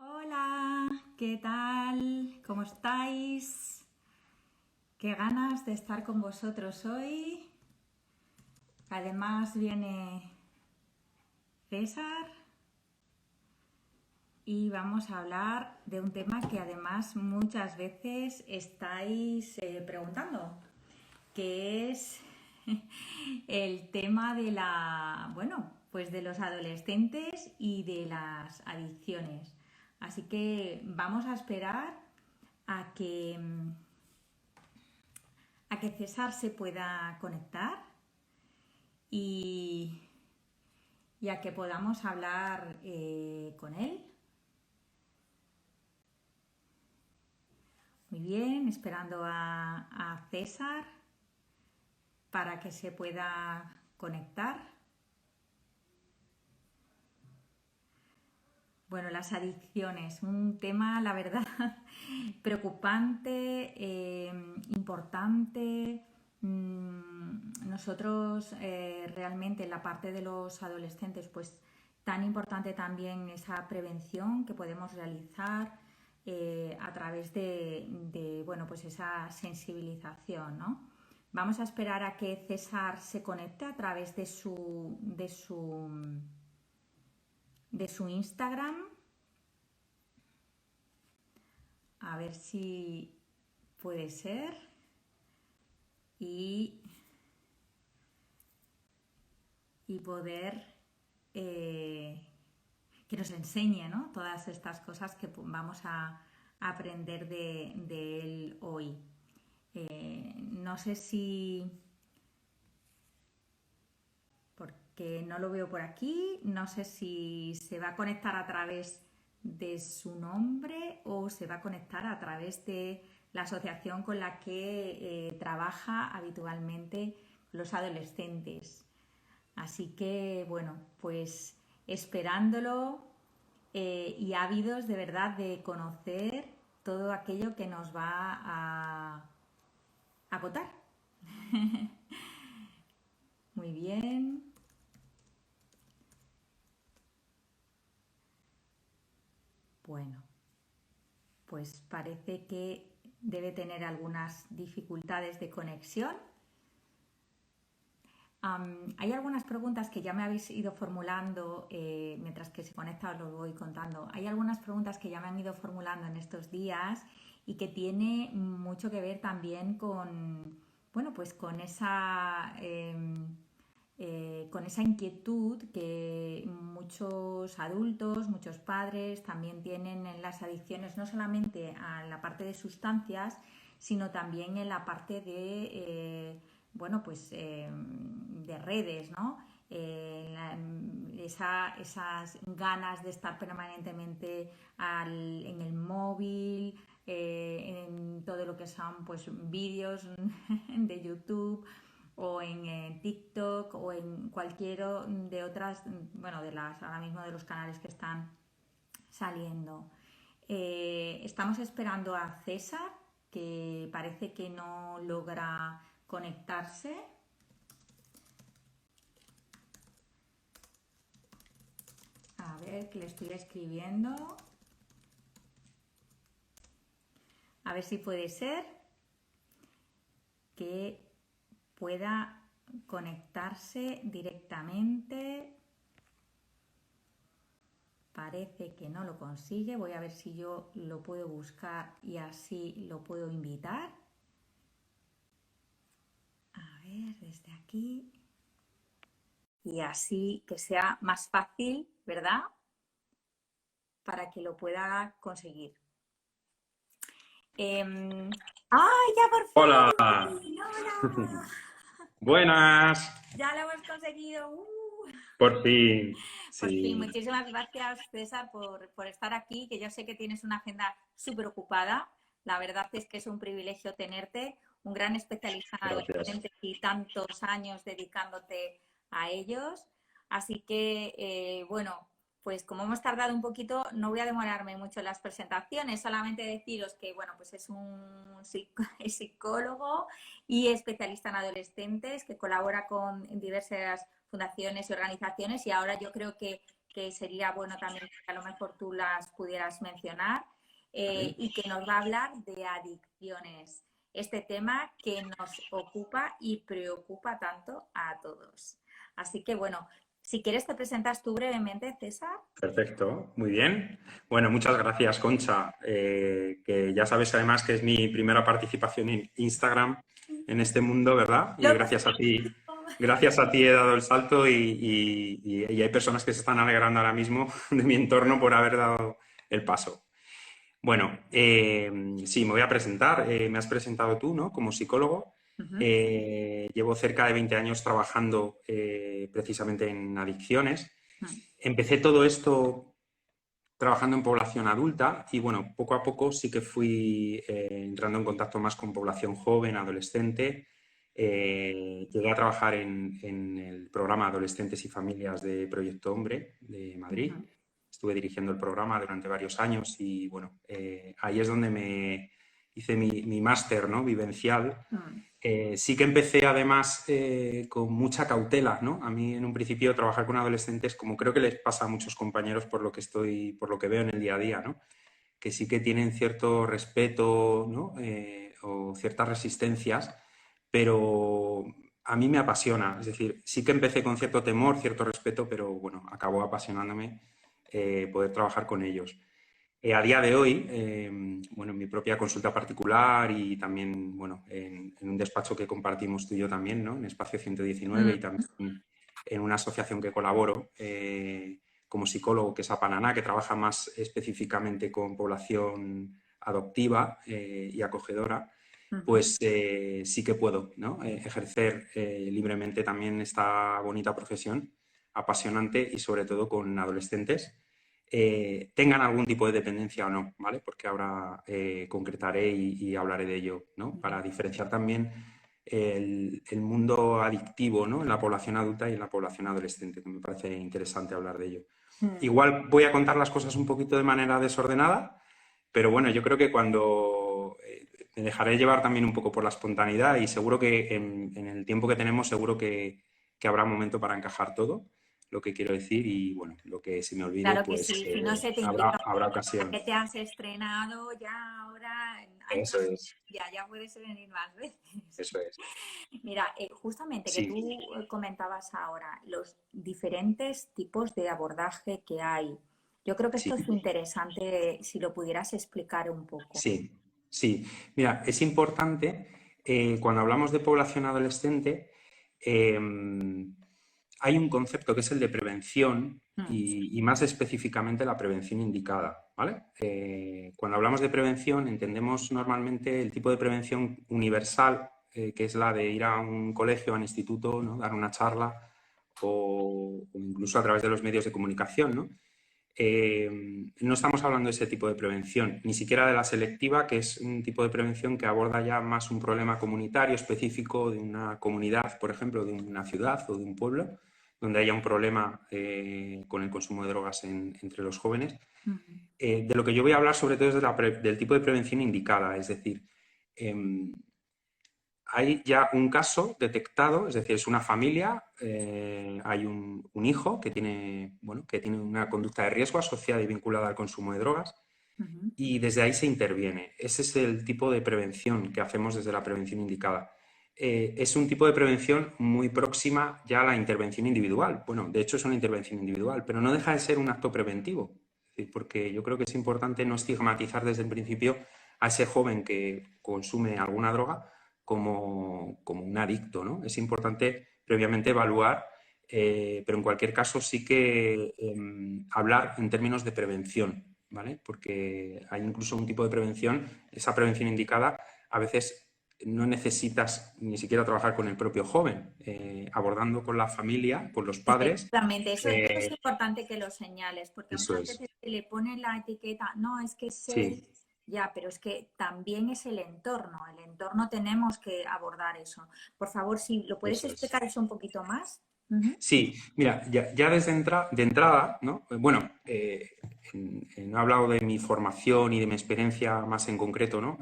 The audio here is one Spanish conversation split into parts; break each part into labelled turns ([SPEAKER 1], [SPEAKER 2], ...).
[SPEAKER 1] Hola, ¿qué tal? ¿Cómo estáis? Qué ganas de estar con vosotros hoy. Además viene César y vamos a hablar de un tema que además muchas veces estáis preguntando, que es el tema de pues de los adolescentes y de las adicciones. Así que vamos a esperar a que César se pueda conectar y, y a que podamos hablar con él. Muy bien, esperando a César para que se pueda conectar. Bueno, las adicciones, un tema, la verdad, preocupante, importante. Nosotros realmente en la parte de los adolescentes, pues tan importante también esa prevención que podemos realizar a través bueno, pues esa sensibilización, ¿no? Vamos a esperar a que César se conecte a través de su Instagram. A ver si puede ser. Y poder que nos enseñe, ¿no? Todas estas cosas que vamos a aprender de él hoy. No sé si, porque no lo veo por aquí, no sé si se va a conectar a través de su nombre o se va a conectar a través de la asociación con la que trabaja habitualmente los adolescentes. Así que, bueno, pues esperándolo y ávidos de verdad de conocer todo aquello que nos va a contar. Muy bien. Bueno, pues parece que debe tener algunas dificultades de conexión. Hay algunas preguntas que ya me habéis ido formulando mientras que se conecta, os lo voy contando. Hay algunas preguntas que ya me han ido formulando en estos días y que tiene mucho que ver también con, bueno, pues con esa inquietud que muchos adultos, muchos padres también tienen en las adicciones, no solamente a la parte de sustancias, sino también en la parte de bueno, pues de redes, ¿no? Esas ganas de estar permanentemente en el móvil, en todo lo que son pues vídeos de YouTube o en TikTok o en cualquiera de otras, bueno, ahora mismo de los canales que están saliendo. Estamos esperando a César, que parece que no logra conectarse. A ver, que le estoy escribiendo. A ver si puede ser que pueda conectarse directamente. Parece que no lo consigue. Voy a ver si yo lo puedo buscar y así lo puedo invitar. A ver, desde aquí. Y así que sea más fácil, ¿verdad? Para que lo pueda conseguir. ¡Ay, ya por
[SPEAKER 2] Hola.
[SPEAKER 1] fin! ¡Hola!
[SPEAKER 2] Buenas.
[SPEAKER 1] ¡Ya lo hemos conseguido!
[SPEAKER 2] Por fin.
[SPEAKER 1] Por fin,
[SPEAKER 2] Sí.
[SPEAKER 1] muchísimas gracias, César, por estar aquí, que yo sé que tienes una agenda súper ocupada. La verdad es que es un privilegio tenerte, un gran especialista en
[SPEAKER 2] Gracias.
[SPEAKER 1] adolescentes y tantos años dedicándote a ellos. Así que, bueno, pues como hemos tardado un poquito, no voy a demorarme mucho en las presentaciones, solamente deciros que, bueno, pues es un es psicólogo y especialista en adolescentes que colabora con diversas fundaciones y organizaciones y ahora yo creo que sería bueno también que a lo mejor tú las pudieras mencionar,
[SPEAKER 2] ¿vale?
[SPEAKER 1] y que nos va a hablar de adicciones, este tema que nos ocupa y preocupa tanto a todos. Así que bueno, si quieres te presentas tú brevemente, César.
[SPEAKER 2] Perfecto, muy bien. Bueno, muchas gracias, Concha, que ya sabes además que es mi primera participación en Instagram en este mundo, ¿verdad? Y
[SPEAKER 1] Lo conseguimos.
[SPEAKER 2] gracias a ti he dado el salto y hay personas que se están alegrando ahora mismo de mi entorno por haber dado el paso. Bueno, sí, me voy a presentar. Me has presentado tú, ¿no? Como psicólogo.
[SPEAKER 1] Ujú.
[SPEAKER 2] Llevo cerca de 20 años trabajando precisamente en adicciones.
[SPEAKER 1] Mm.
[SPEAKER 2] Empecé todo esto trabajando en población adulta y bueno, poco a poco sí que fui entrando en contacto más con población joven, adolescente. Llegué a trabajar en el programa Adolescentes y Familias de Proyecto Hombre de Madrid.
[SPEAKER 1] Ujú.
[SPEAKER 2] Estuve dirigiendo el programa durante varios años y bueno, ahí es donde me hice mi máster, ¿no? Vivencial.
[SPEAKER 1] Mm.
[SPEAKER 2] Sí que empecé además con mucha cautela, ¿no? A mí en un principio trabajar con adolescentes, como creo que les pasa a muchos compañeros por lo que veo en el día a día, ¿no? Que sí que tienen cierto respeto, ¿no? O ciertas resistencias, pero a mí me apasiona. Es decir, sí que empecé con cierto temor, cierto respeto, pero bueno, acabó apasionándome poder trabajar con ellos. A día de hoy, bueno, en mi propia consulta particular y también, bueno, en un despacho que compartimos tú y yo también, ¿no? En Espacio 119 y
[SPEAKER 1] Mm.
[SPEAKER 2] también en una asociación que colaboro como psicólogo, que es Apananá, que trabaja más específicamente con población adoptiva y acogedora,
[SPEAKER 1] Ujú.
[SPEAKER 2] pues sí que puedo, ¿no? Ejercer libremente también esta bonita profesión, apasionante y sobre todo con adolescentes tengan algún tipo de dependencia o no, ¿vale? Porque ahora concretaré y hablaré de ello, ¿no? Para diferenciar también el mundo adictivo, ¿no? En la población adulta y en la población adolescente, que me parece interesante hablar de ello.
[SPEAKER 1] Mm.
[SPEAKER 2] Igual voy a contar las cosas un poquito de manera desordenada, pero bueno, yo creo que cuando me dejaré llevar también un poco por la espontaneidad y seguro que en el tiempo que tenemos, seguro que habrá momento para encajar todo lo que quiero decir y bueno, lo que se me olvide,
[SPEAKER 1] Claro que
[SPEAKER 2] pues
[SPEAKER 1] sí, si no se te
[SPEAKER 2] habrá,
[SPEAKER 1] invita
[SPEAKER 2] habrá
[SPEAKER 1] a
[SPEAKER 2] ocasión.
[SPEAKER 1] que te has estrenado, ya ahora hay
[SPEAKER 2] Eso
[SPEAKER 1] más,
[SPEAKER 2] es,
[SPEAKER 1] ya puedes venir más veces.
[SPEAKER 2] eso es.
[SPEAKER 1] Mira, justamente que
[SPEAKER 2] Sí,
[SPEAKER 1] tú comentabas ahora los diferentes tipos de abordaje que hay. Yo creo que
[SPEAKER 2] sí,
[SPEAKER 1] esto es interesante si lo pudieras explicar un poco.
[SPEAKER 2] sí, sí. Mira, es importante cuando hablamos de población adolescente, eh, hay un concepto que es el de prevención
[SPEAKER 1] Mm.
[SPEAKER 2] y más específicamente la prevención indicada, ¿vale? Cuando hablamos de prevención entendemos normalmente el tipo de prevención universal, que es la de ir a un colegio, a un instituto, ¿no? Dar una charla o incluso a través de los medios de comunicación, ¿no? No estamos hablando de ese tipo de prevención, ni siquiera de la selectiva, que es un tipo de prevención que aborda ya más un problema comunitario específico de una comunidad, por ejemplo, de una ciudad o de un pueblo, donde haya un problema con el consumo de drogas entre los jóvenes.
[SPEAKER 1] Mm.
[SPEAKER 2] De lo que yo voy a hablar sobre todo es del tipo de prevención indicada, es decir, eh, hay ya un caso detectado, es decir, es una familia, hay un hijo que tiene, bueno, que tiene una conducta de riesgo asociada y vinculada al consumo de drogas
[SPEAKER 1] Ujú.
[SPEAKER 2] y desde ahí se interviene. Ese es el tipo de prevención que hacemos desde la prevención indicada. Es un tipo de prevención muy próxima ya a la intervención individual. Bueno, de hecho es una intervención individual, pero no deja de ser un acto preventivo. Es decir, porque yo creo que es importante no estigmatizar desde el principio a ese joven que consume alguna droga como un adicto, ¿no? Es importante previamente evaluar, pero en cualquier caso sí que hablar en términos de prevención, ¿vale? Porque hay incluso un tipo de prevención, esa prevención indicada, a veces no necesitas ni siquiera trabajar con el propio joven, abordando con la familia, con los padres.
[SPEAKER 1] Efectivamente, eso es importante que lo señales, porque
[SPEAKER 2] Eso
[SPEAKER 1] muchas
[SPEAKER 2] es.
[SPEAKER 1] veces se le pone la etiqueta, no, es que es él,
[SPEAKER 2] Sí,
[SPEAKER 1] ya, pero es que también es el entorno tenemos que abordar eso. Por favor, si lo puedes
[SPEAKER 2] eso es.
[SPEAKER 1] explicar eso un poquito más. Ujú.
[SPEAKER 2] Sí, mira, ya desde de entrada, ¿no? Bueno, no he hablado de mi formación y de mi experiencia más en concreto, ¿no?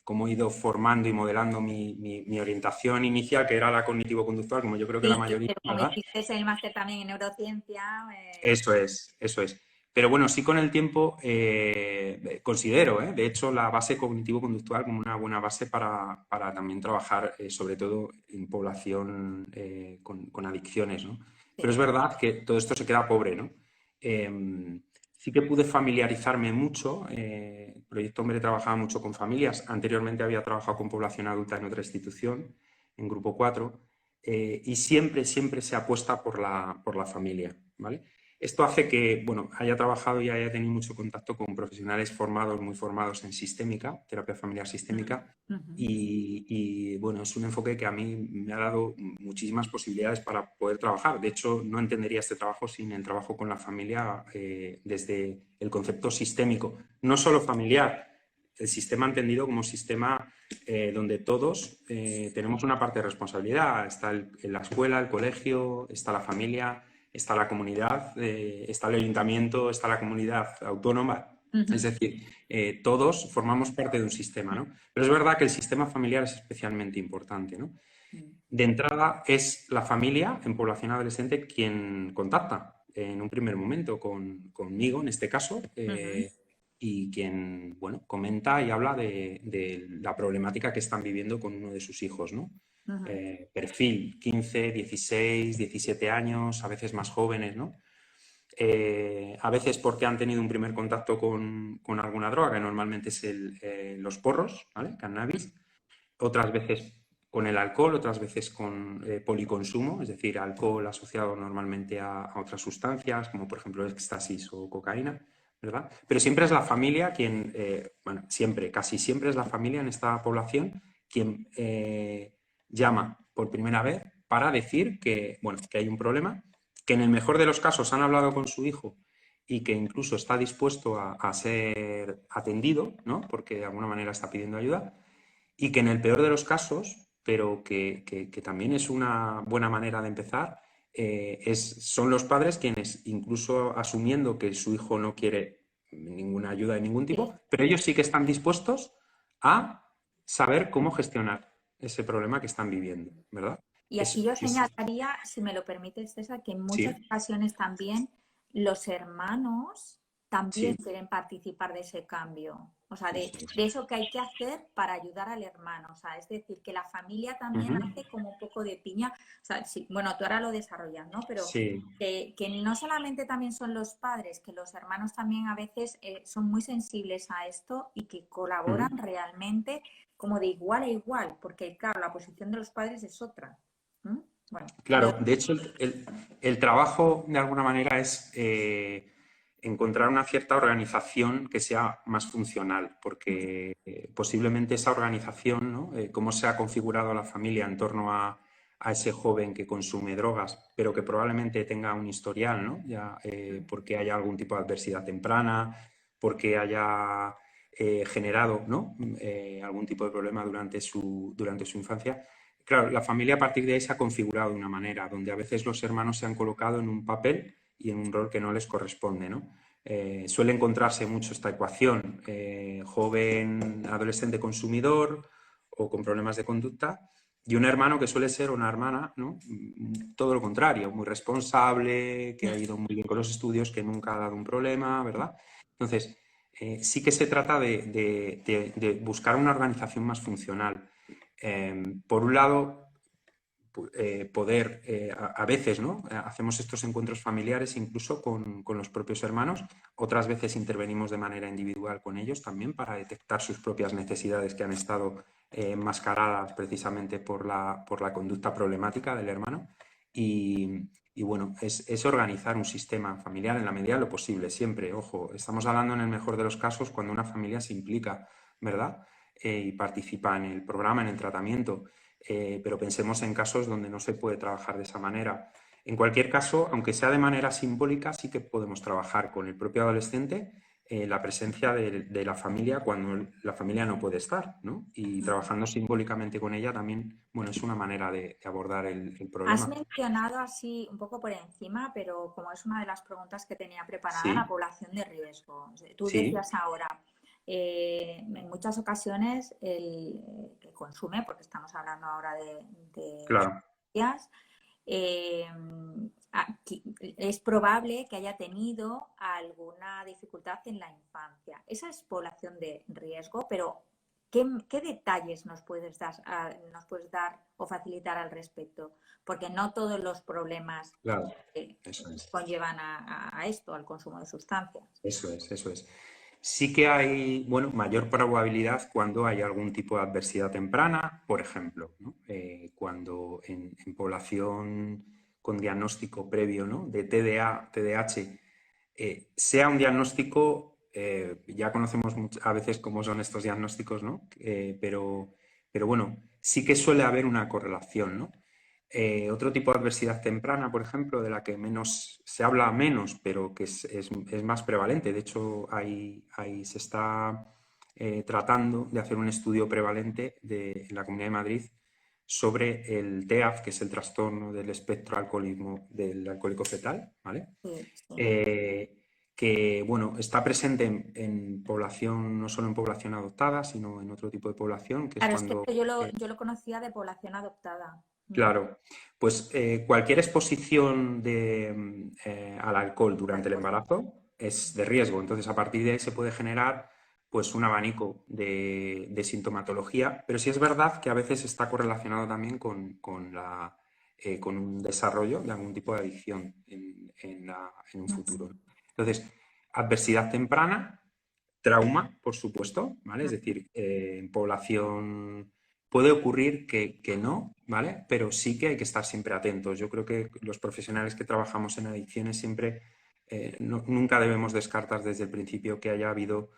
[SPEAKER 2] Cómo he ido formando y modelando mi orientación inicial, que era la cognitivo-conductual, como yo creo que la
[SPEAKER 1] Sí,
[SPEAKER 2] mayoría,
[SPEAKER 1] pero como
[SPEAKER 2] ¿verdad?
[SPEAKER 1] hiciste el máster también en neurociencia,
[SPEAKER 2] Eso es, eso es. Pero bueno, sí con el tiempo considero, de hecho, la base cognitivo-conductual como una buena base para también trabajar, sobre todo en población con adicciones, ¿no? Pero
[SPEAKER 1] sí.
[SPEAKER 2] es verdad que todo esto se queda pobre, ¿no? Sí que pude familiarizarme mucho. Proyecto Hombre trabajaba mucho con familias. Anteriormente había trabajado con población adulta en otra institución, en Grupo 4, y siempre se apuesta por la familia, ¿vale? Esto hace que, bueno, haya trabajado y haya tenido mucho contacto con profesionales formados, muy formados en sistémica, terapia familiar sistémica,
[SPEAKER 1] Ujú.
[SPEAKER 2] bueno, es un enfoque que a mí me ha dado muchísimas posibilidades para poder trabajar. De hecho, no entendería este trabajo sin el trabajo con la familia desde el concepto sistémico, no solo familiar, el sistema entendido como sistema donde todos tenemos una parte de responsabilidad. Está la escuela, el colegio, está la familia, está la comunidad, está el ayuntamiento, está la comunidad autónoma. Es
[SPEAKER 1] Ujú.
[SPEAKER 2] decir, todos formamos parte de un sistema, ¿no? Pero es verdad que el sistema familiar es especialmente importante, ¿no? De entrada es la familia en población adolescente quien contacta en un primer momento conmigo, en este caso,
[SPEAKER 1] Ujú.
[SPEAKER 2] y quien, bueno, comenta y habla de la problemática que están viviendo con uno de sus hijos, ¿no?
[SPEAKER 1] Ujú.
[SPEAKER 2] Perfil 15, 16, 17 años, a veces más jóvenes, ¿no? A veces porque han tenido un primer contacto con alguna droga, que normalmente es los porros, ¿vale? Cannabis. Otras veces con el alcohol, otras veces con policonsumo, es decir, alcohol asociado normalmente a otras sustancias, como por ejemplo éxtasis o cocaína, ¿verdad? Pero siempre es la familia quien, bueno, siempre, casi siempre es la familia en esta población quien llama por primera vez para decir que, bueno, que hay un problema, que en el mejor de los casos han hablado con su hijo y que incluso está dispuesto a ser atendido, ¿no? Porque de alguna manera está pidiendo ayuda, y que en el peor de los casos, pero que también es una buena manera de empezar, son los padres quienes, incluso asumiendo que su hijo no quiere ninguna ayuda de ningún
[SPEAKER 1] Sí.
[SPEAKER 2] tipo, pero ellos sí que están dispuestos a saber cómo gestionar ese problema que están viviendo, ¿verdad?
[SPEAKER 1] Y aquí yo
[SPEAKER 2] Es
[SPEAKER 1] señalaría, si me lo permites, César, que en muchas
[SPEAKER 2] sí,
[SPEAKER 1] ocasiones también los hermanos también
[SPEAKER 2] sí,
[SPEAKER 1] quieren participar de ese cambio. O sea,
[SPEAKER 2] eso es.
[SPEAKER 1] de eso que hay que hacer para ayudar al hermano. O sea, es decir, que la familia también
[SPEAKER 2] Ujú.
[SPEAKER 1] hace como un poco de piña. O sea, sí, bueno, tú ahora lo desarrollas, ¿no? Pero
[SPEAKER 2] Sí.
[SPEAKER 1] que no solamente también son los padres, que los hermanos también a veces son muy sensibles a esto y que
[SPEAKER 2] Ujú.
[SPEAKER 1] colaboran realmente como de igual a igual, porque claro, la posición de los padres es otra. ¿Mm? Bueno,
[SPEAKER 2] Claro, de hecho, el trabajo de alguna manera es encontrar una cierta organización que sea más funcional, porque posiblemente esa organización, ¿no? Cómo se ha configurado la familia en torno a ese joven que consume drogas, pero que probablemente tenga un historial, ¿no? Ya, porque haya algún tipo de adversidad temprana, porque haya generado, ¿no? Algún tipo de problema durante su infancia. Claro, la familia a partir de ahí se ha configurado de una manera, donde a veces los hermanos se han colocado en un papel y en un rol que no les corresponde, ¿no? Suele encontrarse mucho esta ecuación, joven, adolescente consumidor o con problemas de conducta, y un hermano que suele ser una hermana, ¿no? Todo lo contrario, muy responsable, que ha ido muy bien con los estudios, que nunca ha dado un problema, ¿verdad? Entonces, sí que se trata de buscar una organización más funcional. Por un lado, poder, a veces, ¿no? Hacemos estos encuentros familiares incluso con los propios hermanos, otras veces intervenimos de manera individual con ellos también para detectar sus propias necesidades que han estado enmascaradas precisamente por la conducta problemática del hermano. Y bueno, es organizar un sistema familiar en la medida de lo posible, siempre. Ojo, estamos hablando en el mejor de los casos cuando una familia se implica, ¿verdad? Y participa en el programa, en el tratamiento. Pero pensemos en casos donde no se puede trabajar de esa manera. En cualquier caso, aunque sea de manera simbólica, sí que podemos trabajar con el propio adolescente la presencia de la familia cuando la familia no puede estar, ¿no? Y trabajando simbólicamente con ella también, bueno, es una manera de abordar el
[SPEAKER 1] Has
[SPEAKER 2] problema.
[SPEAKER 1] mencionado así un poco por encima, pero como es una de las preguntas que tenía preparada, la
[SPEAKER 2] Sí,
[SPEAKER 1] población de riesgo. Tú
[SPEAKER 2] sí,
[SPEAKER 1] decías ahora, en muchas ocasiones el que consume, porque estamos hablando ahora de
[SPEAKER 2] claro,
[SPEAKER 1] sustancias, eh, es probable que haya tenido alguna dificultad en la infancia. Esa es población de riesgo, pero ¿qué detalles nos puedes dar o facilitar al respecto? Porque no todos los problemas
[SPEAKER 2] claro, eso es.
[SPEAKER 1] conllevan a esto, al consumo de sustancias.
[SPEAKER 2] Eso es, eso es. Sí que hay, bueno, mayor probabilidad cuando hay algún tipo de adversidad temprana, por ejemplo, ¿no? Cuando en población con diagnóstico previo, ¿no? De TDA, TDAH, sea un diagnóstico, ya conocemos a veces cómo son estos diagnósticos, ¿no? Pero bueno, sí que suele haber una correlación, ¿no? Otro tipo de adversidad temprana, por ejemplo, de la que menos se habla menos, pero que es más prevalente. De hecho, se está tratando de hacer un estudio prevalente en la Comunidad de Madrid sobre el TEAF, que es el trastorno del espectro alcoholismo del alcohólico fetal, ¿vale?
[SPEAKER 1] Sí, sí.
[SPEAKER 2] Eh, que bueno, está presente en población, no solo en población adoptada, sino en otro tipo de población, que es
[SPEAKER 1] Claro, es que
[SPEAKER 2] cuando
[SPEAKER 1] esto yo lo conocía de población adoptada.
[SPEAKER 2] claro, pues cualquier exposición al alcohol durante el
[SPEAKER 1] Alcohol.
[SPEAKER 2] embarazo es de riesgo. Entonces, a partir de ahí se puede generar pues un abanico de sintomatología, pero sí es verdad que a veces está correlacionado también con un desarrollo de algún tipo de adicción en un futuro. Entonces, adversidad temprana, trauma, por supuesto, ¿vale? Es decir, en población puede ocurrir que no, ¿vale? Pero sí que hay que estar siempre atentos. Yo creo que los profesionales que trabajamos en adicciones siempre, nunca debemos descartar desde el principio que haya habido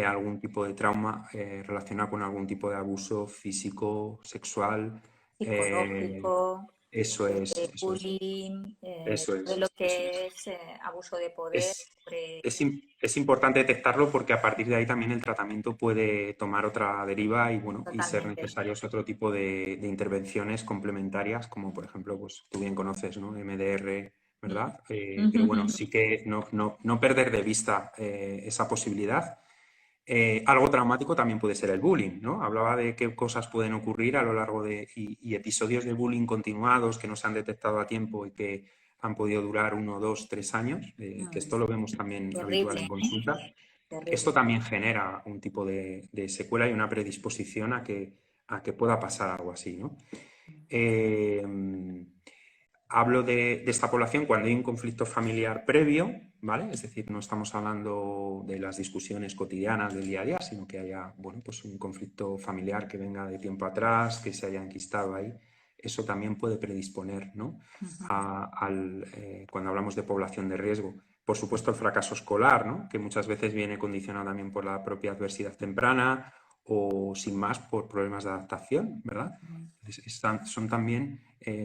[SPEAKER 2] algún tipo de trauma relacionado con algún tipo de abuso físico, sexual. eh,
[SPEAKER 1] Psicológico,
[SPEAKER 2] eso es, eso es,
[SPEAKER 1] bullying,
[SPEAKER 2] eso
[SPEAKER 1] todo
[SPEAKER 2] es,
[SPEAKER 1] lo
[SPEAKER 2] eso
[SPEAKER 1] que
[SPEAKER 2] es.
[SPEAKER 1] es abuso de poder
[SPEAKER 2] Es,
[SPEAKER 1] sobre
[SPEAKER 2] es importante detectarlo porque a partir de ahí también el tratamiento puede tomar otra deriva y, bueno, y ser
[SPEAKER 1] totalmente.
[SPEAKER 2] necesarios otro tipo de intervenciones complementarias, como por ejemplo, pues tú bien conoces, ¿no? MDR, ¿verdad? Pero bueno, sí que no perder de vista esa posibilidad. Algo traumático también puede ser el bullying, ¿no? Hablaba de qué cosas pueden ocurrir a lo largo y episodios de bullying continuados que no se han detectado a tiempo y que han podido durar 1, 2, 3 años, que esto lo vemos también habitual
[SPEAKER 1] Terrible,
[SPEAKER 2] en
[SPEAKER 1] ¿eh?
[SPEAKER 2] consulta. Esto
[SPEAKER 1] Terrible.
[SPEAKER 2] también genera un tipo de secuela y una predisposición a que pueda pasar algo así, ¿no? Eh, Hablo de esta población cuando hay un conflicto familiar previo, ¿vale? Es decir, no estamos hablando de las discusiones cotidianas del día a día, sino que haya, bueno, pues un conflicto familiar que venga de tiempo atrás, que se haya enquistado ahí. Eso también puede predisponer, ¿no? Cuando hablamos de población de riesgo. Por supuesto, el fracaso escolar, ¿no? Que muchas veces viene condicionado también por la propia adversidad temprana o, sin más, por problemas de adaptación, ¿verdad? Son también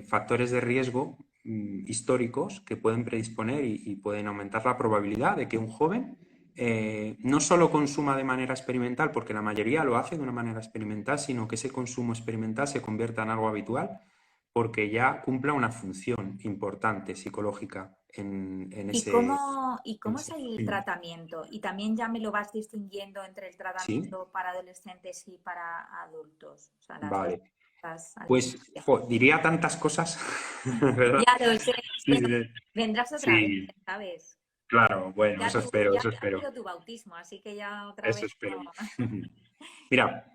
[SPEAKER 2] factores de riesgo históricos que pueden predisponer y pueden aumentar la probabilidad de que un joven no solo consuma de manera experimental, porque la mayoría lo hace de una manera experimental, sino que ese consumo experimental se convierta en algo habitual porque ya cumpla una función importante psicológica en ese...
[SPEAKER 1] Y
[SPEAKER 2] en
[SPEAKER 1] cómo es
[SPEAKER 2] ese-
[SPEAKER 1] el tratamiento? Y también ya me lo vas distinguiendo entre el
[SPEAKER 2] Sí,
[SPEAKER 1] tratamiento para adolescentes y para adultos. O sea,
[SPEAKER 2] vale.
[SPEAKER 1] las
[SPEAKER 2] Pues
[SPEAKER 1] alternativas.
[SPEAKER 2] diría tantas cosas, ¿verdad?
[SPEAKER 1] Ya lo sé.
[SPEAKER 2] Sí,
[SPEAKER 1] Bueno, vendrás otra vez,
[SPEAKER 2] sí,
[SPEAKER 1] ¿sabes?
[SPEAKER 2] claro, bueno, eso espero,
[SPEAKER 1] Ya
[SPEAKER 2] eso
[SPEAKER 1] ha
[SPEAKER 2] espero,
[SPEAKER 1] sido tu bautismo, así que ya otra
[SPEAKER 2] eso
[SPEAKER 1] vez
[SPEAKER 2] espero.
[SPEAKER 1] no.
[SPEAKER 2] Mira,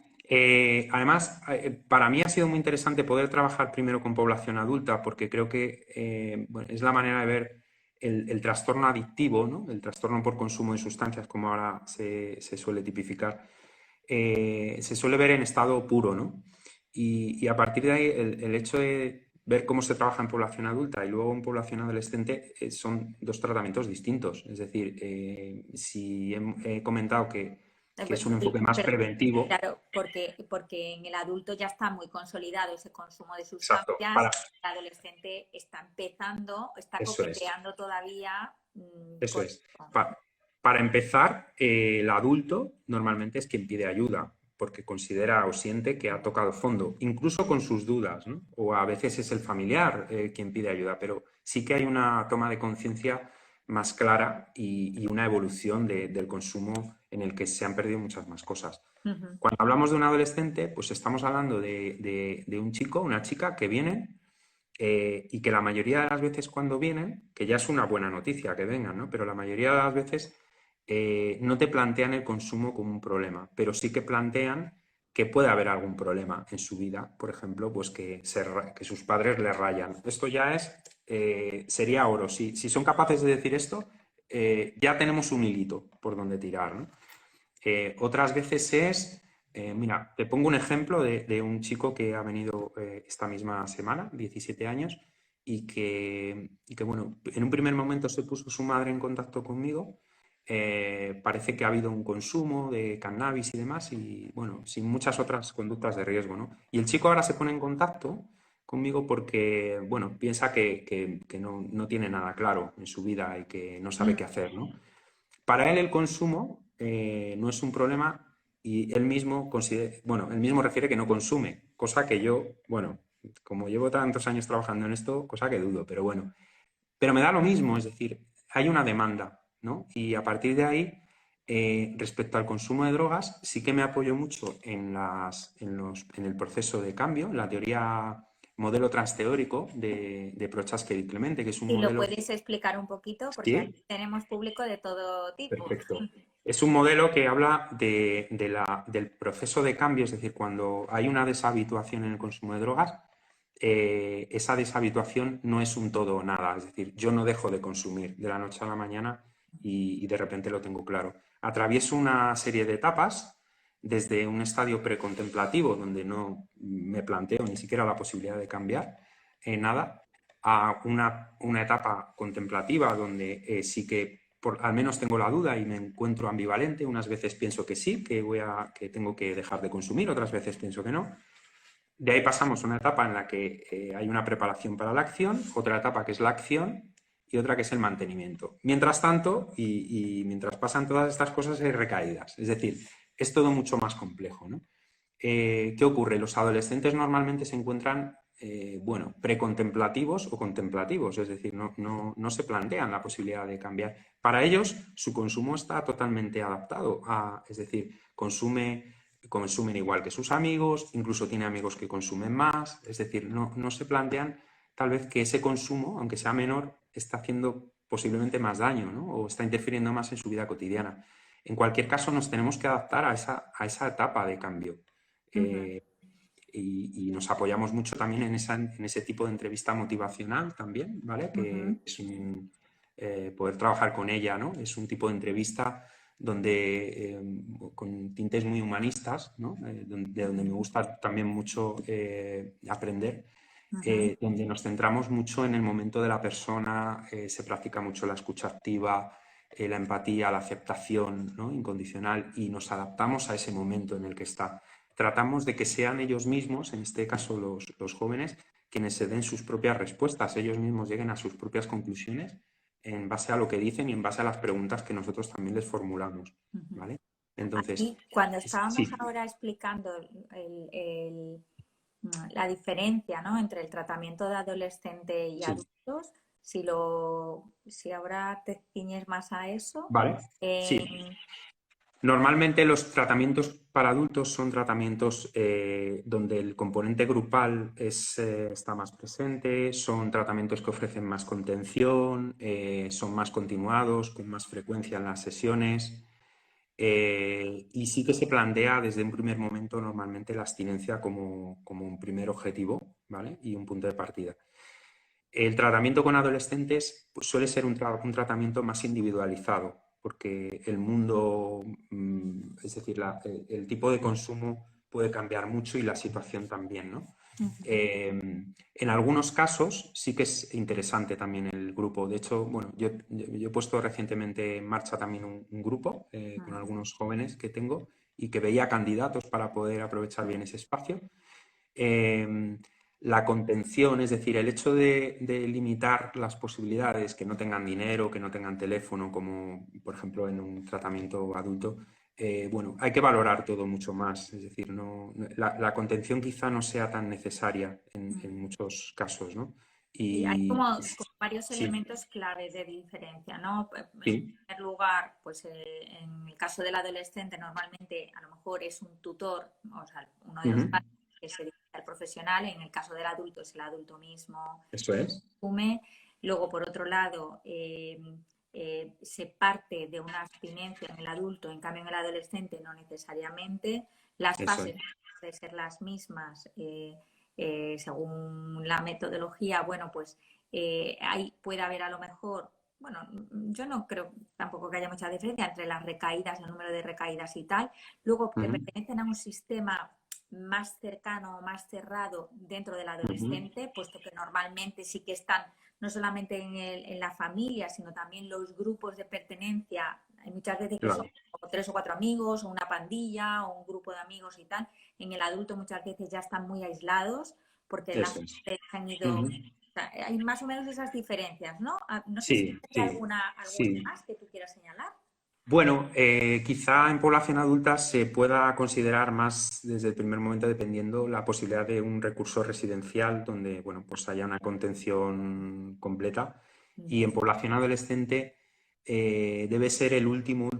[SPEAKER 2] además, para mí ha sido muy interesante poder trabajar primero con población adulta porque creo que bueno, es la manera de ver el trastorno adictivo, ¿no? El trastorno por consumo de sustancias, como ahora se suele tipificar, se suele ver en estado puro, ¿no? Y a partir de ahí, el hecho de ver cómo se trabaja en población adulta y luego en población adolescente son dos tratamientos distintos. Es decir, si he comentado que es un enfoque más
[SPEAKER 1] Pero,
[SPEAKER 2] preventivo,
[SPEAKER 1] claro, porque en el adulto ya está muy consolidado ese consumo de
[SPEAKER 2] exacto,
[SPEAKER 1] sustancias, el adolescente está empezando, está
[SPEAKER 2] eso es.
[SPEAKER 1] coqueteando todavía
[SPEAKER 2] Eso
[SPEAKER 1] con
[SPEAKER 2] es.
[SPEAKER 1] esto.
[SPEAKER 2] Para empezar, el adulto normalmente es quien pide ayuda, porque considera o siente que ha tocado fondo, incluso con sus dudas, ¿no? O a veces es el familiar quien pide ayuda, pero sí que hay una toma de conciencia más clara y una evolución del consumo en el que se han perdido muchas más cosas. Cuando hablamos de un adolescente, pues estamos hablando de un chico, una chica que vienen y que la mayoría de las veces cuando vienen, que ya es una buena noticia que vengan, ¿no? Pero la mayoría de las veces no te plantean el consumo como un problema, pero sí que plantean que puede haber algún problema en su vida, por ejemplo, pues que sus padres le rayan. Esto ya sería oro. Si son capaces de decir esto, ya tenemos un hilito por donde tirar, ¿no? Otras veces mira, te pongo un ejemplo de un chico que ha venido esta misma semana, 17 años, bueno, en un primer momento se puso su madre en contacto conmigo. Parece que ha habido un consumo de cannabis y demás, y bueno, sin muchas otras conductas de riesgo, ¿no? Y el chico ahora se pone en contacto conmigo porque, bueno, piensa que no tiene nada claro en su vida y que no sabe qué hacer, ¿no? Para él el consumo no es un problema y él mismo él mismo refiere que no consume, cosa que yo, bueno, como llevo tantos años trabajando en esto, cosa que dudo, pero bueno. Pero me da lo mismo, es decir, hay una demanda, ¿no? Y a partir de ahí, respecto al consumo de drogas, sí que me apoyo mucho en el proceso de cambio, en la teoría modelo transteórico de Prochaska y Clemente, que es un
[SPEAKER 1] Si lo
[SPEAKER 2] modelo.
[SPEAKER 1] puedes explicar un poquito, porque
[SPEAKER 2] Sí,
[SPEAKER 1] aquí tenemos público de todo tipo.
[SPEAKER 2] perfecto. Es un modelo que habla del proceso de cambio, es decir, cuando hay una deshabituación en el consumo de drogas, esa deshabituación no es un todo o nada, es decir, yo no dejo de consumir de la noche a la mañana y de repente lo tengo claro. Atravieso una serie de etapas, desde un estadio precontemplativo, donde no me planteo ni siquiera la posibilidad de cambiar nada, a una etapa contemplativa donde sí que al menos tengo la duda y me encuentro ambivalente. Unas veces pienso que sí, que tengo que dejar de consumir, otras veces pienso que no. De ahí pasamos a una etapa en la que hay una preparación para la acción, otra etapa que es la acción y otra que es el mantenimiento. Mientras tanto, y mientras pasan todas estas cosas, hay recaídas. Es decir, es todo mucho más complejo, ¿no? ¿Qué ocurre? Los adolescentes normalmente se encuentran, bueno, precontemplativos o contemplativos, es decir, no se plantean la posibilidad de cambiar. Para ellos, su consumo está totalmente adaptado es decir, consumen igual que sus amigos, incluso tiene amigos que consumen más, es decir, no se plantean tal vez que ese consumo, aunque sea menor, está haciendo posiblemente más daño, ¿no? O está interfiriendo más en su vida cotidiana. En cualquier caso, nos tenemos que adaptar a esa etapa de cambio. Y nos apoyamos mucho también en ese tipo de entrevista motivacional también, ¿vale? Que es poder trabajar con ella, ¿no? Es un tipo de entrevista donde con tintes muy humanistas, ¿no? De donde me gusta también mucho aprender, donde nos centramos mucho en el momento de la persona, se practica mucho la escucha activa, la empatía, la aceptación, ¿no? Incondicional, y nos adaptamos a ese momento en el que está. Tratamos de que sean ellos mismos, en este caso los jóvenes, quienes se den sus propias respuestas, ellos mismos lleguen a sus propias conclusiones en base a lo que dicen y en base a las preguntas que nosotros también les formulamos, ¿vale? Entonces,
[SPEAKER 1] Aquí, cuando estábamos
[SPEAKER 2] sí,
[SPEAKER 1] ahora explicando la diferencia, ¿no?, entre el tratamiento de adolescente y
[SPEAKER 2] sí,
[SPEAKER 1] adultos, si ahora te ciñes más a eso,
[SPEAKER 2] vale, sí. Normalmente los tratamientos para adultos son tratamientos donde el componente grupal está más presente, son tratamientos que ofrecen más contención, son más continuados, con más frecuencia en las sesiones, y sí que se plantea desde un primer momento normalmente la abstinencia como un primer objetivo, ¿vale? Y un punto de partida. El tratamiento con adolescentes pues, suele ser un tratamiento más individualizado, porque el mundo, es decir, el tipo de consumo puede cambiar mucho y la situación también, ¿no? En algunos casos sí que es interesante también el grupo. De hecho, bueno, yo he puesto recientemente en marcha también un grupo con algunos jóvenes que tengo y que veía candidatos para poder aprovechar bien ese espacio. la contención, es decir, el hecho de limitar las posibilidades, que no tengan dinero, que no tengan teléfono, como por ejemplo en un tratamiento adulto, bueno, hay que valorar todo mucho más. Es decir, la contención quizá no sea tan necesaria en muchos casos, ¿no?
[SPEAKER 1] Y hay
[SPEAKER 2] Y
[SPEAKER 1] como varios
[SPEAKER 2] sí,
[SPEAKER 1] elementos clave de diferencia, ¿no? En
[SPEAKER 2] sí,
[SPEAKER 1] primer lugar, pues en el caso del adolescente normalmente a lo mejor es un tutor, o sea, uno de los
[SPEAKER 2] ujú,
[SPEAKER 1] padres que se dirige al profesional, en el caso del adulto es el adulto mismo
[SPEAKER 2] eso es,
[SPEAKER 1] asume. Luego, por otro lado, se parte de una abstinencia en el adulto, en cambio en el adolescente no necesariamente. Las
[SPEAKER 2] eso
[SPEAKER 1] fases
[SPEAKER 2] es.
[SPEAKER 1] pueden ser las mismas según la metodología. Bueno, pues ahí puede haber a lo mejor, bueno, yo no creo tampoco que haya mucha diferencia entre las recaídas, el número de recaídas y tal. Luego, que
[SPEAKER 2] Ujú,
[SPEAKER 1] pertenecen a un sistema más cercano, más cerrado dentro del
[SPEAKER 2] ujú,
[SPEAKER 1] adolescente, puesto que normalmente sí que están no solamente en la familia, sino también los grupos de pertenencia. Hay muchas veces que son
[SPEAKER 2] claro,
[SPEAKER 1] tres o cuatro amigos, o una pandilla, o un grupo de amigos y tal. En el adulto muchas veces ya están muy aislados porque
[SPEAKER 2] eso
[SPEAKER 1] las
[SPEAKER 2] es.
[SPEAKER 1] han ido.
[SPEAKER 2] Ujú.
[SPEAKER 1] O sea, hay más o menos esas diferencias, ¿no? No sé si
[SPEAKER 2] Sí,
[SPEAKER 1] hay
[SPEAKER 2] sí,
[SPEAKER 1] alguna
[SPEAKER 2] sí.
[SPEAKER 1] más que tú quieras señalar.
[SPEAKER 2] Bueno, quizá en población adulta se pueda considerar más desde el primer momento dependiendo la posibilidad de un recurso residencial donde, bueno, pues haya una contención completa. Y en población adolescente debe ser el último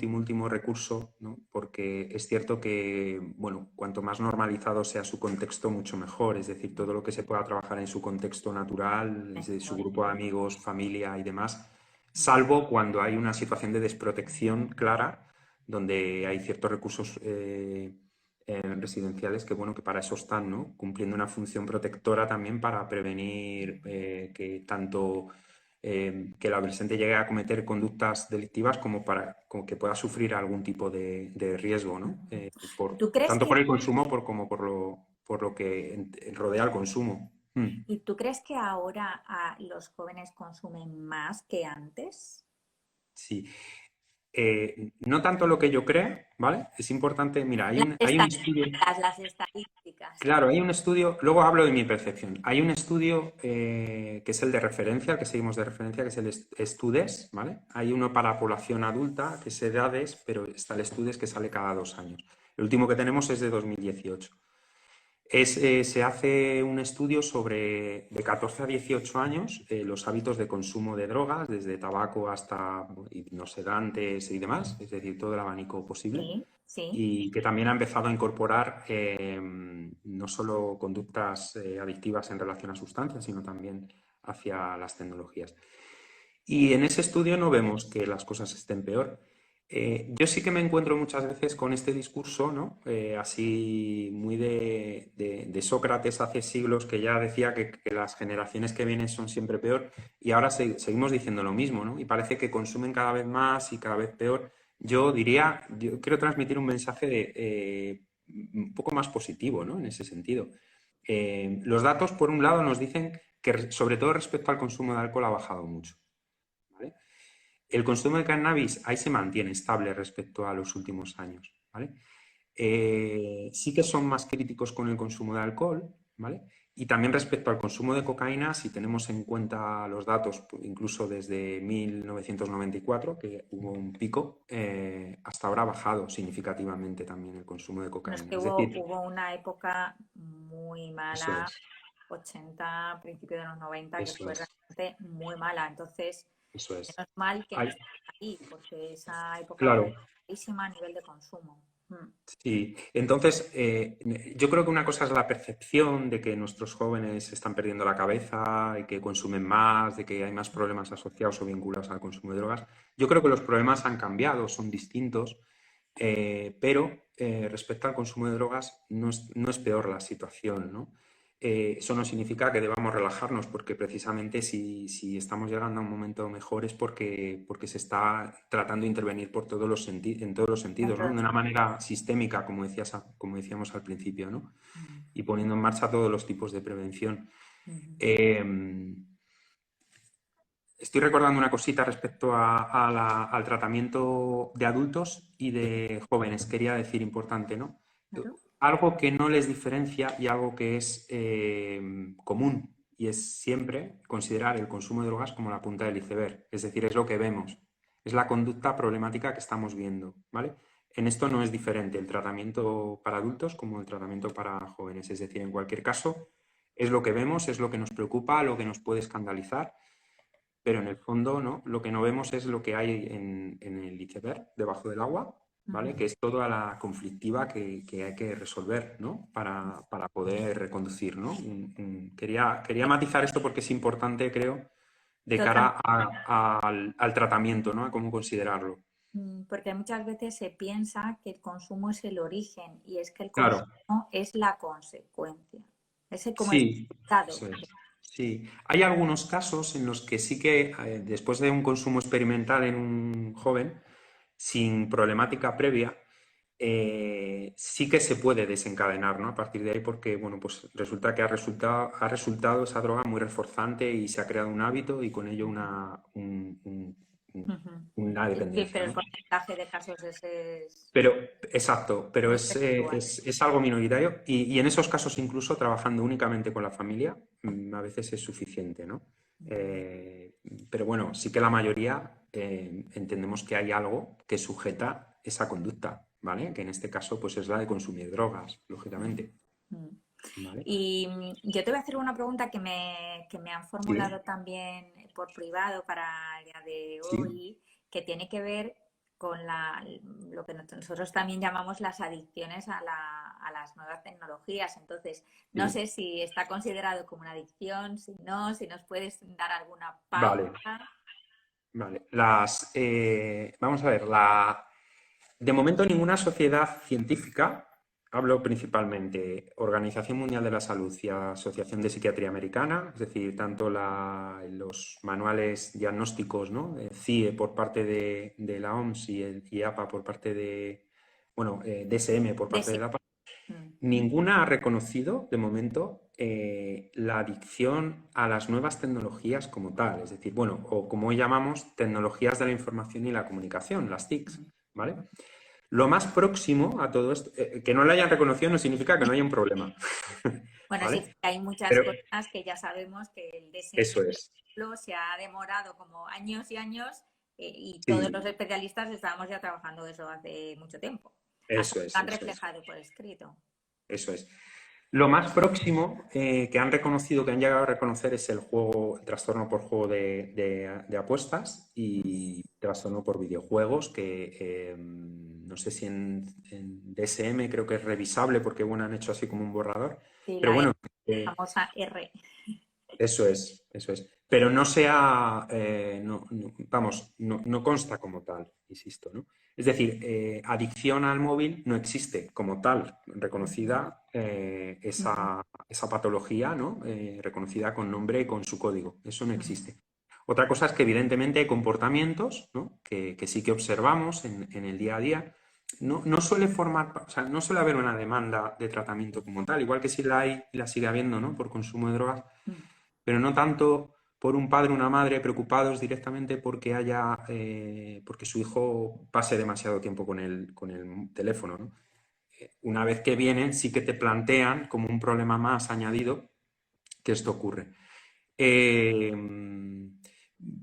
[SPEAKER 2] recurso, ¿no? Porque es cierto que, bueno, cuanto más normalizado sea su contexto, mucho mejor. Es decir, todo lo que se pueda trabajar en su contexto natural, desde su
[SPEAKER 1] Mejor.
[SPEAKER 2] grupo de amigos, familia y demás, salvo cuando hay una situación de desprotección clara, donde hay ciertos recursos residenciales que, bueno, que para eso están, ¿no? Cumpliendo una función protectora también para prevenir que tanto que el adolescente llegue a cometer conductas delictivas como que pueda sufrir algún tipo de riesgo, ¿no?
[SPEAKER 1] ¿Tú crees
[SPEAKER 2] Tanto
[SPEAKER 1] que
[SPEAKER 2] por el consumo como por lo que rodea al consumo. Mm.
[SPEAKER 1] ¿Y tú crees que ahora los jóvenes consumen más que antes?
[SPEAKER 2] Sí. No tanto lo que yo creo, ¿vale? Es importante, mira,
[SPEAKER 1] Las
[SPEAKER 2] hay un estudio,
[SPEAKER 1] estadísticas, las estadísticas.
[SPEAKER 2] claro, hay un estudio, luego hablo de mi percepción, hay un estudio que es el de referencia, el que seguimos de referencia, que es el Estudes, ¿vale? Hay uno para población adulta, que es edades, pero está el Estudes que sale cada 2 años. El último que tenemos es de 2018. Se hace un estudio sobre de 14 a 18 años los hábitos de consumo de drogas, desde tabaco hasta hipnosedantes y demás, es decir, todo el abanico posible,
[SPEAKER 1] Sí, sí.
[SPEAKER 2] y que también ha empezado a incorporar no solo conductas adictivas en relación a sustancias, sino también hacia las tecnologías. Y en ese estudio no vemos que las cosas estén peor. Yo sí que me encuentro muchas veces con este discurso, ¿no? Así muy de Sócrates hace siglos, que ya decía que las generaciones que vienen son siempre peor, y ahora seguimos diciendo lo mismo, ¿no? Y parece que consumen cada vez más y cada vez peor. Yo quiero transmitir un mensaje un poco más positivo, ¿no? En ese sentido. Los datos, por un lado, nos dicen que, sobre todo respecto al consumo de alcohol, ha bajado mucho. ¿Vale? El consumo de cannabis ahí se mantiene estable respecto a los últimos años, ¿vale? Sí que son más críticos con el consumo de alcohol, ¿vale? Y también respecto al consumo de cocaína, si tenemos en cuenta los datos, incluso desde 1994, que hubo un pico, hasta ahora ha bajado significativamente también el consumo de
[SPEAKER 1] No, es
[SPEAKER 2] cocaína.
[SPEAKER 1] que
[SPEAKER 2] Es decir,
[SPEAKER 1] hubo una época muy
[SPEAKER 2] eso
[SPEAKER 1] mala,
[SPEAKER 2] es,
[SPEAKER 1] 80, principio de los 90, que
[SPEAKER 2] eso
[SPEAKER 1] fue
[SPEAKER 2] es,
[SPEAKER 1] realmente muy mala. Entonces,
[SPEAKER 2] eso es.
[SPEAKER 1] menos mal que no
[SPEAKER 2] Hay,
[SPEAKER 1] está ahí, porque esa época fue
[SPEAKER 2] claro,
[SPEAKER 1] malísima a nivel de consumo. Mm.
[SPEAKER 2] sí, entonces yo creo que una cosa es la percepción de que nuestros jóvenes están perdiendo la cabeza y que consumen más, de que hay más problemas asociados o vinculados al consumo de drogas. Yo creo que los problemas han cambiado, son distintos, pero respecto al consumo de drogas no es peor la situación, ¿no? Eso no significa que debamos relajarnos, porque precisamente si estamos llegando a un momento mejor es porque se está tratando de intervenir por en todos los sentidos, ¿no? De
[SPEAKER 1] Entonces,
[SPEAKER 2] una manera sistémica, como decíamos al principio, ¿no?
[SPEAKER 1] mm,
[SPEAKER 2] Y poniendo en marcha todos los tipos de prevención.
[SPEAKER 1] mm.
[SPEAKER 2] Eh, Estoy recordando una cosita respecto al tratamiento de adultos y de jóvenes, quería decir importante, ¿no?
[SPEAKER 1] Claro.
[SPEAKER 2] algo que no les diferencia y algo que es común, y es siempre considerar el consumo de drogas como la punta del iceberg, es decir, es lo que vemos, es la conducta problemática que estamos viendo, ¿vale? En esto no es diferente el tratamiento para adultos como el tratamiento para jóvenes, es decir, en cualquier caso es lo que vemos, es lo que nos preocupa, lo que nos puede escandalizar, pero en el fondo, ¿no? Lo que no vemos es lo que hay en el iceberg, debajo del agua, ¿vale? Que es toda la conflictiva que hay que resolver, ¿no? Para poder reconducir, ¿no? Quería matizar esto porque es importante, creo, de
[SPEAKER 1] Total.
[SPEAKER 2] cara al tratamiento, ¿no? A cómo considerarlo.
[SPEAKER 1] Porque muchas veces se piensa que el consumo es el origen y es que el
[SPEAKER 2] Claro,
[SPEAKER 1] consumo es la consecuencia. Ese como el
[SPEAKER 2] sí,
[SPEAKER 1] resultado.
[SPEAKER 2] eso es. Sí, hay algunos casos en los que sí que después de un consumo experimental en un joven, sin problemática previa, sí que se puede desencadenar, ¿no? A partir de ahí, porque, bueno, pues resulta que ha resultado esa droga muy reforzante y se ha creado un hábito y con ello
[SPEAKER 1] Ujú.
[SPEAKER 2] una
[SPEAKER 1] Sí, sí,
[SPEAKER 2] dependencia,
[SPEAKER 1] pero el
[SPEAKER 2] ¿no?
[SPEAKER 1] porcentaje de casos es
[SPEAKER 2] Pero, exacto, pero
[SPEAKER 1] muy residual.
[SPEAKER 2] es algo minoritario y en esos casos incluso trabajando únicamente con la familia a veces es suficiente, ¿no? Eh, pero bueno, sí que la mayoría entendemos que hay algo que sujeta esa conducta, ¿vale? Que en este caso pues es la de consumir drogas, lógicamente,
[SPEAKER 1] Mm.
[SPEAKER 2] ¿vale?
[SPEAKER 1] Y yo te voy a hacer una pregunta que me han
[SPEAKER 2] Sí,
[SPEAKER 1] formulado también por privado para el día de
[SPEAKER 2] sí,
[SPEAKER 1] hoy, que tiene que ver con lo que nosotros también llamamos las adicciones a las nuevas tecnologías. Entonces, no
[SPEAKER 2] sí.
[SPEAKER 1] sé si está considerado como una adicción, si no, si nos puedes dar alguna
[SPEAKER 2] Vale,
[SPEAKER 1] pauta.
[SPEAKER 2] vale. Vamos a ver, de momento ninguna sociedad científica, hablo principalmente Organización Mundial de la Salud y Asociación de Psiquiatría Americana, es decir, tanto los manuales diagnósticos, ¿no? CIE por parte de la OMS y el IAPA por parte bueno, DSM por
[SPEAKER 1] De
[SPEAKER 2] parte
[SPEAKER 1] sí.
[SPEAKER 2] de la APA,
[SPEAKER 1] Mm,
[SPEAKER 2] ninguna ha reconocido, de momento, la adicción a las nuevas tecnologías como tal, es decir, bueno, o como hoy llamamos, tecnologías de la información y la comunicación, las TICs,
[SPEAKER 1] mm.
[SPEAKER 2] ¿vale? Lo más próximo a todo esto, que no lo hayan reconocido no significa que no haya un problema,
[SPEAKER 1] Bueno, sí,
[SPEAKER 2] ¿vale?
[SPEAKER 1] porque hay muchas
[SPEAKER 2] Pero
[SPEAKER 1] cosas que ya sabemos que el DSM
[SPEAKER 2] eso es,
[SPEAKER 1] se ha demorado como años y años y todos los
[SPEAKER 2] sí,
[SPEAKER 1] especialistas estábamos ya trabajando eso hace mucho tiempo. Hasta
[SPEAKER 2] eso
[SPEAKER 1] que
[SPEAKER 2] es,
[SPEAKER 1] lo han
[SPEAKER 2] eso es,
[SPEAKER 1] reflejado por escrito.
[SPEAKER 2] eso es. Lo más próximo que han reconocido, que han llegado a reconocer, es el trastorno por juego de apuestas y trastorno por videojuegos, que no sé si en DSM creo que es revisable porque bueno, han hecho así como un borrador,
[SPEAKER 1] Sí,
[SPEAKER 2] pero
[SPEAKER 1] la
[SPEAKER 2] bueno,
[SPEAKER 1] famosa R.
[SPEAKER 2] eso es, eso es. Pero no sea, vamos, no consta como tal, insisto, ¿no? Es decir, adicción al móvil no existe como tal, reconocida esa patología, ¿no? Reconocida con nombre y con su código. Eso no existe. Otra cosa es que evidentemente hay comportamientos, ¿no? Que sí que observamos en el día a día. No suele o sea, no suele haber una demanda de tratamiento como tal, igual que si la hay y la sigue habiendo, ¿no? Por consumo de drogas, pero no tanto por un padre o una madre preocupados directamente porque su hijo pase demasiado tiempo con el teléfono, ¿no? Una vez que vienen, sí que te plantean como un problema más añadido que esto ocurre. Eh,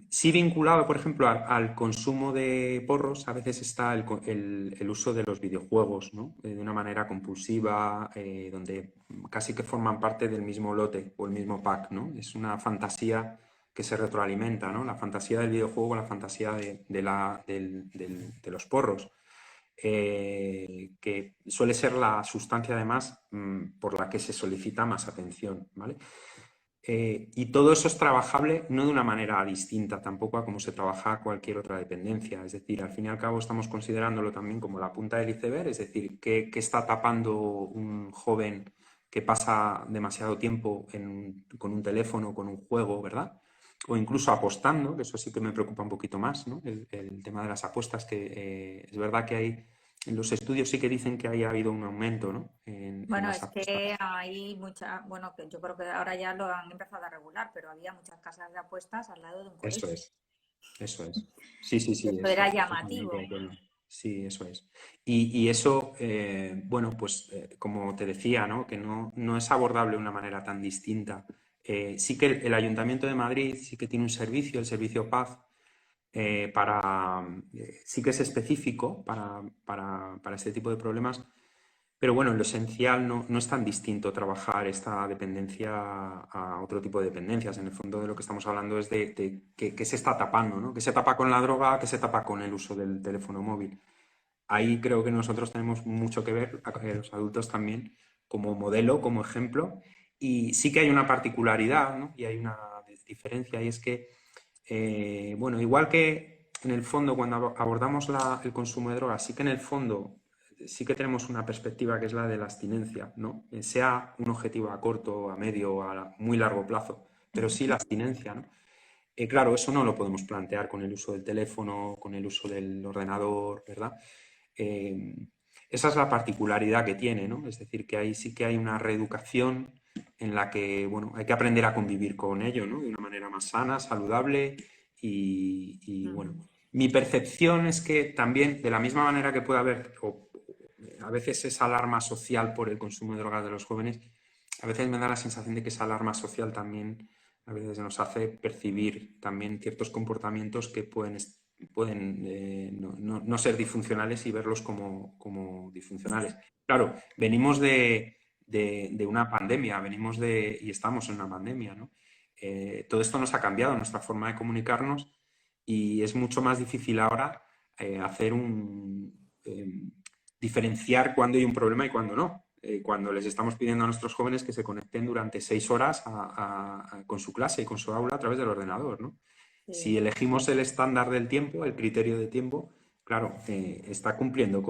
[SPEAKER 2] sí vinculado, por ejemplo, al consumo de porros, a veces está el uso de los videojuegos, ¿no? De una manera compulsiva, donde casi que forman parte del mismo lote o el mismo pack, ¿no? Es una fantasía que se retroalimenta, ¿no? La fantasía del videojuego con la fantasía de los porros. Que suele ser la sustancia además por la que se solicita más atención, ¿vale? Y todo eso es trabajable no de una manera distinta tampoco a como se trabaja cualquier otra dependencia. Es decir, al fin y al cabo estamos considerándolo también como la punta del iceberg, es decir, que está tapando un joven que pasa demasiado tiempo con un teléfono, con un juego, ¿verdad? O incluso apostando, que eso sí que me preocupa un poquito más, ¿no? El tema de las apuestas, que es verdad que hay, en los estudios sí que dicen que haya habido un aumento, ¿no? En
[SPEAKER 1] Bueno,
[SPEAKER 2] las
[SPEAKER 1] es que
[SPEAKER 2] apuestas.
[SPEAKER 1] hay muchas, bueno, que yo creo que ahora ya lo han empezado a regular, pero había muchas casas de apuestas al lado de un
[SPEAKER 2] Eso
[SPEAKER 1] colegio.
[SPEAKER 2] es. Eso es. Sí, sí,
[SPEAKER 1] Y
[SPEAKER 2] sí,
[SPEAKER 1] eso
[SPEAKER 2] eso
[SPEAKER 1] era
[SPEAKER 2] es perfectamente
[SPEAKER 1] llamativo.
[SPEAKER 2] de acuerdo. Sí, eso es. Y eso, bueno, pues como te decía, ¿no? Que no es abordable de una manera tan distinta. Sí que el Ayuntamiento de Madrid sí que tiene un servicio, el servicio Paz, sí que es específico para este tipo de problemas, pero bueno, en lo esencial no es tan distinto trabajar esta dependencia a otro tipo de dependencias. En el fondo de lo que estamos hablando es de que se está tapando, ¿no? Que se tapa con la droga, que se tapa con el uso del teléfono móvil. Ahí creo que nosotros tenemos mucho que ver, los adultos también, como modelo, como ejemplo. Y sí que hay una particularidad, ¿no? Y hay una diferencia, y es que, bueno, igual que en el fondo cuando abordamos el consumo de drogas, sí que en el fondo sí que tenemos una perspectiva que es la de la abstinencia, ¿no? Sea un objetivo a corto, a medio o a muy largo plazo, pero sí la abstinencia, ¿no? Claro, eso no lo podemos plantear con el uso del teléfono, con el uso del ordenador, ¿verdad? Eh, Esa es la particularidad que tiene, ¿no? Es decir, que ahí sí que hay una reeducación en la que, bueno, hay que aprender a convivir con ello, ¿no? De una manera más sana, saludable y, bueno, mi percepción es que también, de la misma manera que puede haber, a veces esa alarma social por el consumo de drogas de los jóvenes, a veces me da la sensación de que esa alarma social también a veces nos hace percibir también ciertos comportamientos que pueden no ser disfuncionales y verlos como disfuncionales. Claro, venimos de una pandemia, y estamos en una pandemia, ¿no? Todo esto nos ha cambiado, nuestra forma de comunicarnos, y es mucho más difícil ahora hacer diferenciar cuándo hay un problema y cuándo no. Cuando les estamos pidiendo a nuestros jóvenes que se conecten durante 6 horas con su clase y con su aula a través del ordenador, ¿no? Si
[SPEAKER 1] Sí.
[SPEAKER 2] elegimos el estándar del tiempo, el criterio de tiempo, claro, está cumpliendo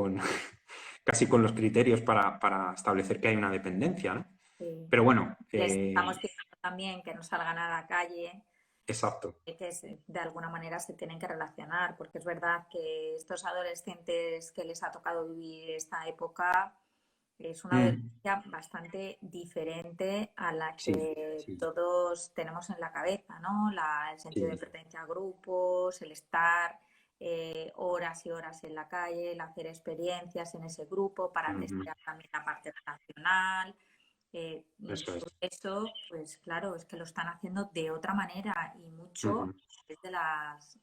[SPEAKER 2] casi con los criterios para establecer que hay una dependencia, ¿no?
[SPEAKER 1] Sí.
[SPEAKER 2] Pero bueno,
[SPEAKER 1] Les estamos pidiendo también que no salgan a la calle,
[SPEAKER 2] exacto.
[SPEAKER 1] de alguna manera se tienen que relacionar, porque es verdad que estos adolescentes que les ha tocado vivir esta época es una
[SPEAKER 2] Mm,
[SPEAKER 1] adolescencia bastante diferente a la
[SPEAKER 2] sí,
[SPEAKER 1] que
[SPEAKER 2] sí,
[SPEAKER 1] todos tenemos en la cabeza, ¿no? El sentido de
[SPEAKER 2] sí.
[SPEAKER 1] pertenencia a grupos, el estar horas y horas en la calle, el hacer experiencias en ese grupo para
[SPEAKER 2] Ujú,
[SPEAKER 1] testear también la parte relacional.
[SPEAKER 2] eso es.
[SPEAKER 1] Todo eso, pues claro, es que lo están haciendo de otra manera y mucho
[SPEAKER 2] Ujú,
[SPEAKER 1] desde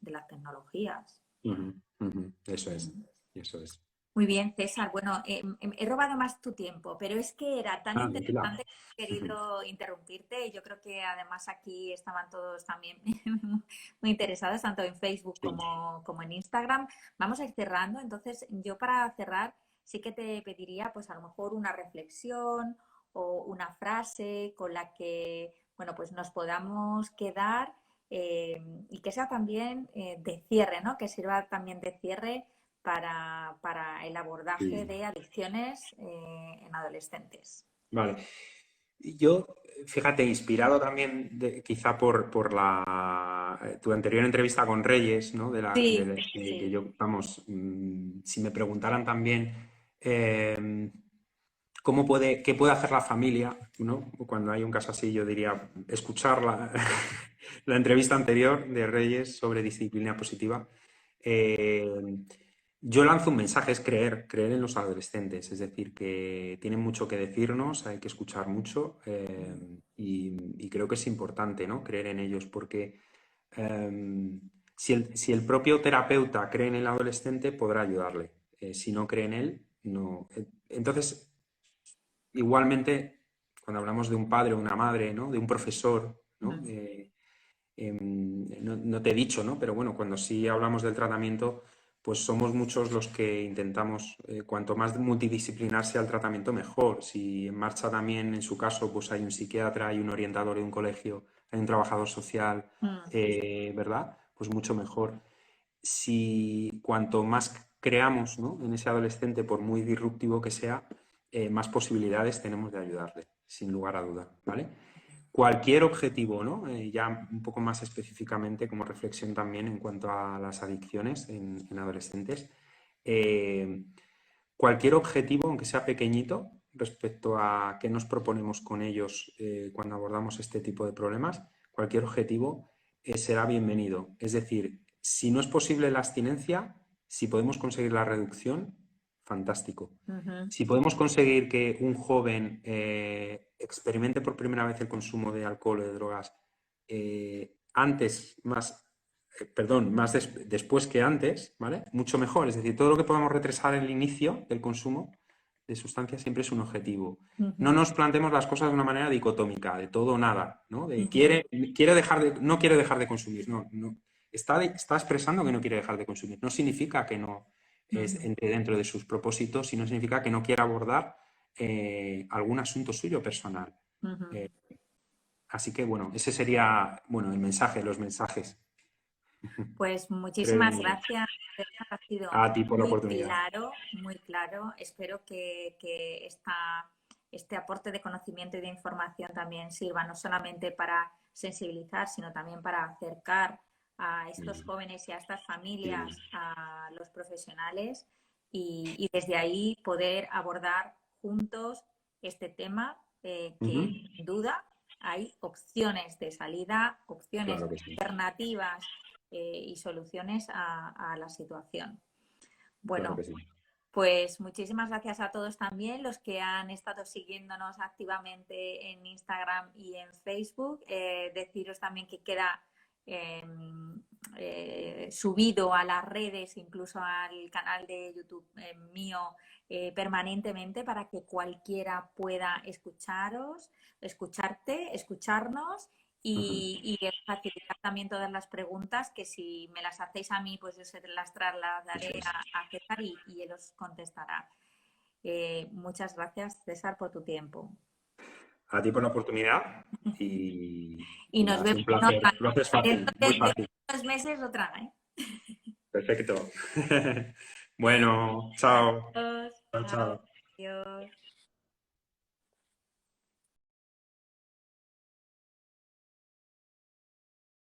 [SPEAKER 1] de las tecnologías.
[SPEAKER 2] ujú, ujú, eso es.
[SPEAKER 1] Mm.
[SPEAKER 2] Eso es.
[SPEAKER 1] Muy bien, César. Bueno, he robado más tu tiempo, pero es que era tan
[SPEAKER 2] Ah, tranquila.
[SPEAKER 1] interesante que he
[SPEAKER 2] Ujú,
[SPEAKER 1] querido interrumpirte y yo creo que además aquí estaban todos también muy interesados, tanto en Facebook
[SPEAKER 2] sí.
[SPEAKER 1] como en Instagram. Vamos a ir cerrando, entonces yo para cerrar sí que te pediría pues a lo mejor una reflexión o una frase con la que, bueno, pues nos podamos quedar y que sea también de cierre, ¿no? Que sirva también de cierre para el abordaje
[SPEAKER 2] Sí.
[SPEAKER 1] de adicciones en adolescentes.
[SPEAKER 2] Vale. Yo, fíjate, inspirado también quizá por tu anterior entrevista con Reyes, ¿no?
[SPEAKER 1] Sí,
[SPEAKER 2] Que
[SPEAKER 1] sí.
[SPEAKER 2] yo, vamos, si me preguntaran también qué puede hacer la familia, ¿no? Cuando hay un caso así, yo diría escuchar la entrevista anterior de Reyes sobre disciplina positiva. Eh, yo lanzo un mensaje, es creer en los adolescentes, es decir, que tienen mucho que decirnos, hay que escuchar mucho y creo que es importante, ¿no? Creer en ellos porque si el propio terapeuta cree en el adolescente, podrá ayudarle. Si no cree en él, no. Entonces, igualmente, cuando hablamos de un padre o una madre, ¿no? De un profesor, ¿no?
[SPEAKER 1] Mm.
[SPEAKER 2] No te he dicho, ¿no? Pero bueno, cuando sí hablamos del tratamiento, pues somos muchos los que intentamos, cuanto más multidisciplinar sea el tratamiento, mejor. Si en marcha también, en su caso, pues hay un psiquiatra, hay un orientador de un colegio, hay un trabajador social,
[SPEAKER 1] Mm.
[SPEAKER 2] ¿verdad? Pues mucho mejor. Si cuanto más creamos, ¿no? En ese adolescente, por muy disruptivo que sea, más posibilidades tenemos de ayudarle, sin lugar a duda, ¿vale? Cualquier objetivo, ¿no? Ya un poco más específicamente como reflexión también en cuanto a las adicciones en adolescentes. eh, Cualquier objetivo, aunque sea pequeñito, respecto a qué nos proponemos con ellos cuando abordamos este tipo de problemas, cualquier objetivo será bienvenido. Es decir, si no es posible la abstinencia, Si podemos conseguir la reducción, fantástico.
[SPEAKER 1] Ujú.
[SPEAKER 2] Si podemos conseguir que un joven experimente por primera vez el consumo de alcohol o de drogas después que antes, ¿vale? Mucho mejor. Es decir, todo lo que podamos retrasar el inicio del consumo de sustancias siempre es un objetivo. No
[SPEAKER 1] Ujú.
[SPEAKER 2] nos planteemos las cosas de una manera dicotómica, de todo o nada, ¿no? De
[SPEAKER 1] Ujú.
[SPEAKER 2] no quiere dejar de consumir, no, no. Está expresando que no quiere dejar de consumir. No significa que no
[SPEAKER 1] Ujú.
[SPEAKER 2] entre dentro de sus propósitos, sino significa que no quiera abordar algún asunto suyo personal.
[SPEAKER 1] Ujú.
[SPEAKER 2] Eh, Así que, bueno, ese sería, bueno, el mensaje, los mensajes.
[SPEAKER 1] Pues muchísimas
[SPEAKER 2] Prevenir.
[SPEAKER 1] gracias, César. Ha sido
[SPEAKER 2] A ti por la
[SPEAKER 1] muy
[SPEAKER 2] oportunidad.
[SPEAKER 1] claro, muy claro. Espero que este aporte de conocimiento y de información también sirva no solamente para sensibilizar, sino también para acercar a estos jóvenes y a estas familias a los profesionales y desde ahí poder abordar juntos este tema que
[SPEAKER 2] Ujú.
[SPEAKER 1] sin duda hay opciones de salida, opciones
[SPEAKER 2] Claro que sí,
[SPEAKER 1] alternativas y soluciones a la situación.
[SPEAKER 2] claro que
[SPEAKER 1] Bueno,
[SPEAKER 2] sí.
[SPEAKER 1] pues muchísimas gracias a todos también los que han estado siguiéndonos activamente en Instagram y en Facebook. Deciros también que queda eh, subido a las redes, incluso al canal de YouTube mío permanentemente para que cualquiera pueda escucharte, escucharnos
[SPEAKER 2] Ujú.
[SPEAKER 1] y facilitar también todas las preguntas que si me las hacéis a mí, pues yo se las
[SPEAKER 2] Eso
[SPEAKER 1] trasladaré
[SPEAKER 2] es.
[SPEAKER 1] a César y él os contestará. Muchas gracias, César, por tu tiempo.
[SPEAKER 2] A ti por la oportunidad y,
[SPEAKER 1] Y
[SPEAKER 2] y
[SPEAKER 1] nos
[SPEAKER 2] nada, ha
[SPEAKER 1] vemos
[SPEAKER 2] sido un placer. Lo haces fácil,
[SPEAKER 1] dentro
[SPEAKER 2] muy
[SPEAKER 1] de
[SPEAKER 2] fácil.
[SPEAKER 1] unos meses otra, ¿eh?
[SPEAKER 2] Perfecto. Bueno, chao.
[SPEAKER 1] Adiós.
[SPEAKER 2] Chao,
[SPEAKER 1] Chao.
[SPEAKER 2] chao.
[SPEAKER 1] Adiós.